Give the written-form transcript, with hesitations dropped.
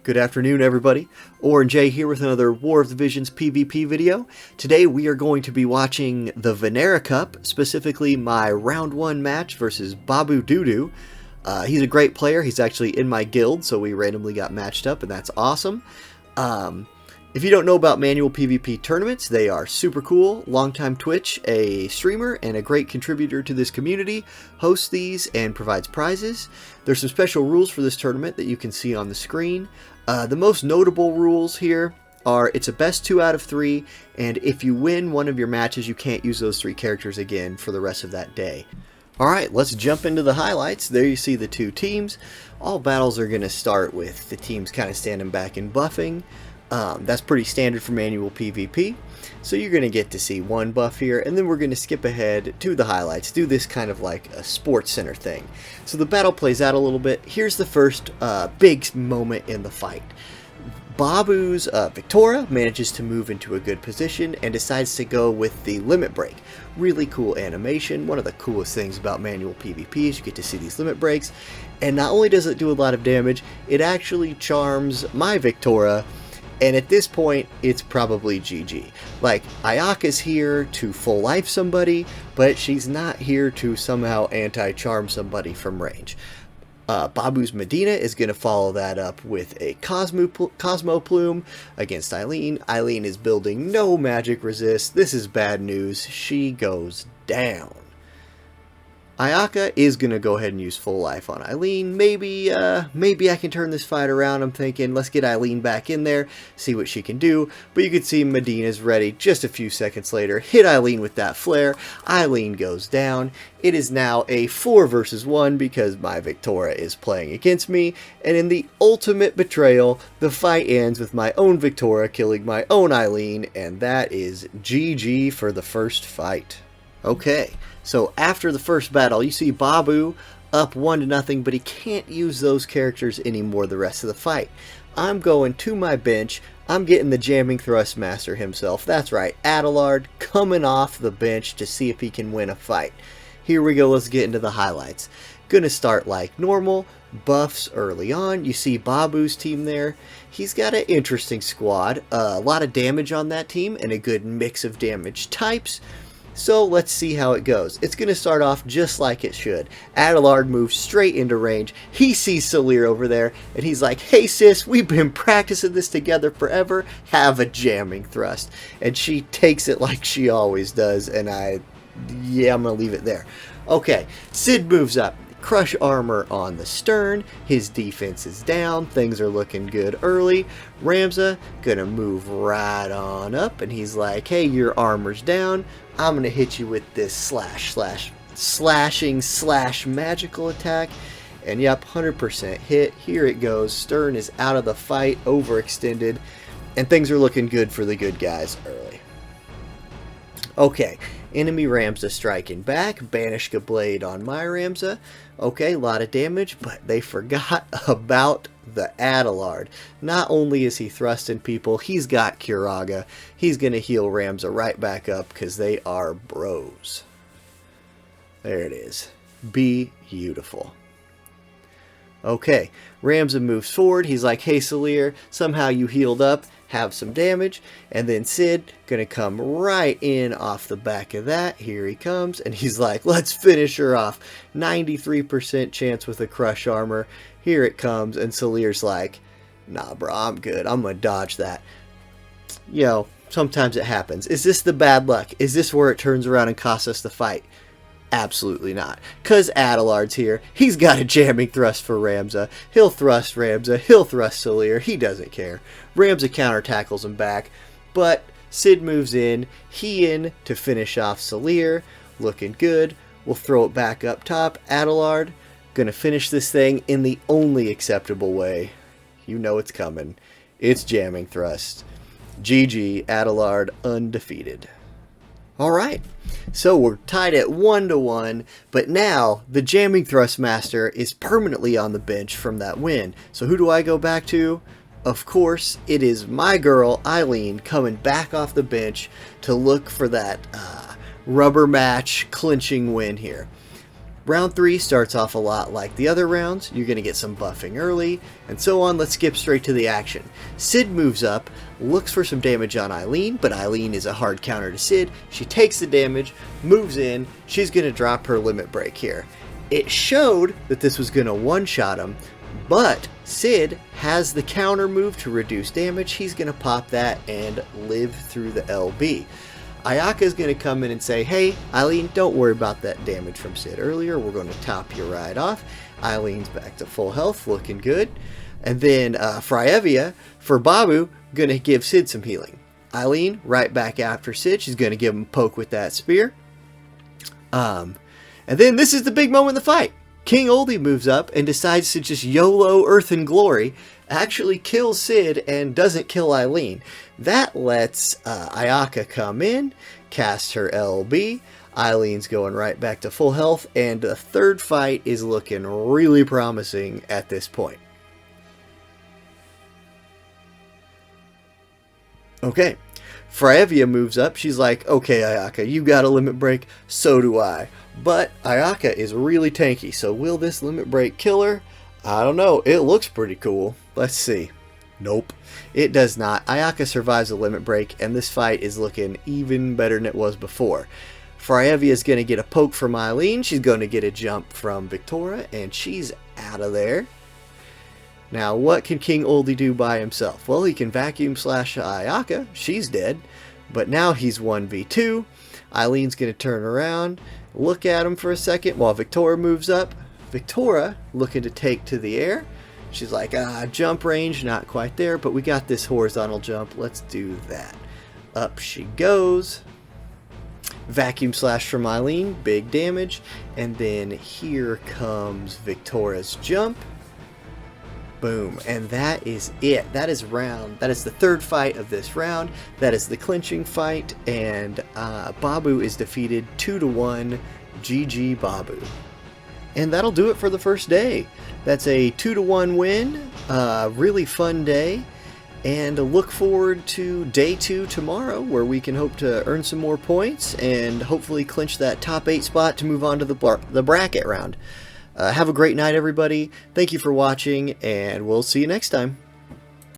Good afternoon, everybody. Auronnj here with another War of the Visions PvP video. Today we are going to be watching the VineraCup, specifically my round 1 match versus BabuDooDuex. He's a great player. He's actually in my guild, so we randomly got matched up, and that's awesome. If you don't know about manual PvP tournaments, they are super cool. Longtime Twitch, a streamer and a great contributor to this community, hosts these and provides prizes. There's some special rules for this tournament that you can see on the screen. The most notable rules here are it's a best 2 out of 3, and if you win one of your matches, you can't use those 3 characters again for the rest of that day. Alright, let's jump into the highlights. There you see the 2 teams. All battles are going to start with the teams kind of standing back and buffing. That's pretty standard for manual PvP. So you're going to get to see one buff here, and then we're going to skip ahead to the highlights, do this kind of like a sports center thing. So the battle plays out a little bit. Here's the first big moment in the fight. Babu's Victoria manages to move into a good position and decides to go with the limit break. Really cool animation. One of the coolest things about manual PvP is you get to see these limit breaks. And not only does it do a lot of damage, it actually charms my Victoria. And at this point, it's probably GG. Like, Ayaka's here to full life somebody, but she's not here to somehow anti-charm somebody from range. Babu's Medina is going to follow that up with a Cosmo Plume against Eileen. Eileen is building no magic resist. This is bad news. She goes down. Ayaka is going to go ahead and use full life on Eileen. Maybe I can turn this fight around. I'm thinking, let's get Eileen back in there, see what she can do. But you can see Medina's ready just a few seconds later. Hit Eileen with that flare. Eileen goes down. It is now a 4 versus 1 because my Victoria is playing against me. And in the ultimate betrayal, the fight ends with my own Victoria killing my own Eileen. And that is GG for the first fight. Okay, so after the first battle, you see Babu up 1-0, but he can't use those characters anymore the rest of the fight. I'm going to my bench. I'm getting the jamming thrust master himself. That's right, Auronnj coming off the bench to see if he can win a fight. Here we go, let's get into the highlights. Gonna start like normal, buffs early on. You see Babu's team there. He's got an interesting squad, a lot of damage on that team and a good mix of damage types. So let's see how it goes. It's going to start off just like it should. Auronnj moves straight into range. He sees Salir over there, and he's like, hey sis, we've been practicing this together forever. Have a jamming thrust. And she takes it like she always does, and I'm going to leave it there. Okay, Sid moves up. Crush armor on the stern. His defense is down. Things are looking good early. Ramza gonna move right on up, and he's like, hey, your armor's down. I'm gonna hit you with this slashing magical attack. And yep, 100% hit. Here it goes. Stern is out of the fight, overextended, and things are looking good for the good guys early. Okay, enemy Ramza striking back. Banishka Blade on my Ramza. Okay, a lot of damage, but they forgot about the Auronnj. Not only is he thrusting people, he's got Curaga. He's going to heal Ramza right back up because they are bros. There it is. Beautiful. Okay, Ramza moves forward. He's like, hey Salir, somehow you healed up. Have some damage, and then Sid gonna come right in off the back of that. Here he comes, and he's like, let's finish her off. 93% chance with a crush armor. Here it comes, and Salir's like, nah bro, I'm good, I'm gonna dodge that. You know, sometimes it happens. Is this the bad luck? Is this where it turns around and costs us the fight? Absolutely not. Because Auronnj's here. He's got a jamming thrust for Ramza. He'll thrust Ramza. He'll thrust Salir. He doesn't care. Ramza counter tackles him back. But Sid moves in. He in to finish off Salir. Looking good. We'll throw it back up top. Auronnj gonna finish this thing in the only acceptable way. You know it's coming. It's jamming thrust. GG. Auronnj undefeated. Alright, so we're tied at 1-1, but now the jamming thrust master is permanently on the bench from that win. So who do I go back to? Of course, it is my girl Eileen coming back off the bench to look for that rubber match clinching win here. Round 3 starts off a lot like the other rounds. You're going to get some buffing early, and so on. Let's skip straight to the action. Sid moves up, looks for some damage on Eileen, but Eileen is a hard counter to Sid. She takes the damage, moves in. She's going to drop her limit break here. It showed that this was going to one-shot him, but Sid has the counter move to reduce damage. He's going to pop that and live through the LB. Ayaka is going to come in and say, hey, Eileen, don't worry about that damage from Sid earlier. We're going to top you right off. Eileen's back to full health, looking good. And then Freyevia, for Babu, going to give Sid some healing. Eileen, right back after Sid. She's going to give him a poke with that spear. And then this is the big moment in the fight. King Oldie moves up and decides to just YOLO Earth and Glory, actually kills Sid and doesn't kill Eileen. That lets Ayaka come in, cast her LB. Eileen's going right back to full health, and the third fight is looking really promising at this point. Okay, Freyevia moves up. She's like, okay, Ayaka, you got a limit break, so do I. But Ayaka is really tanky, so will this limit break kill her? I don't know. It looks pretty cool. Let's see. Nope, it does not. Ayaka survives a limit break, and this fight is looking even better than it was before. Freyevia is going to get a poke from Eileen. She's going to get a jump from Victoria, and she's out of there. Now, what can King Oldie do by himself? Well, he can vacuum slash Ayaka. She's dead. But now he's 1v2. Eileen's going to turn around, look at him for a second while Victoria moves up. Victoria looking to take to the air. She's like, jump range, not quite there, but we got this horizontal jump. Let's do that. Up she goes. Vacuum slash from Eileen, big damage. And then here comes Victoria's jump. Boom, and that is it. That is the third fight of this round. That is the clinching fight, and Babu is defeated 2-1. GG Babu. And that'll do it for the first day. That's a 2-1 win. Really fun day. And look forward to day 2 tomorrow, where we can hope to earn some more points and hopefully clinch that top 8 spot to move on to the bracket round. Have a great night, everybody. Thank you for watching, and we'll see you next time.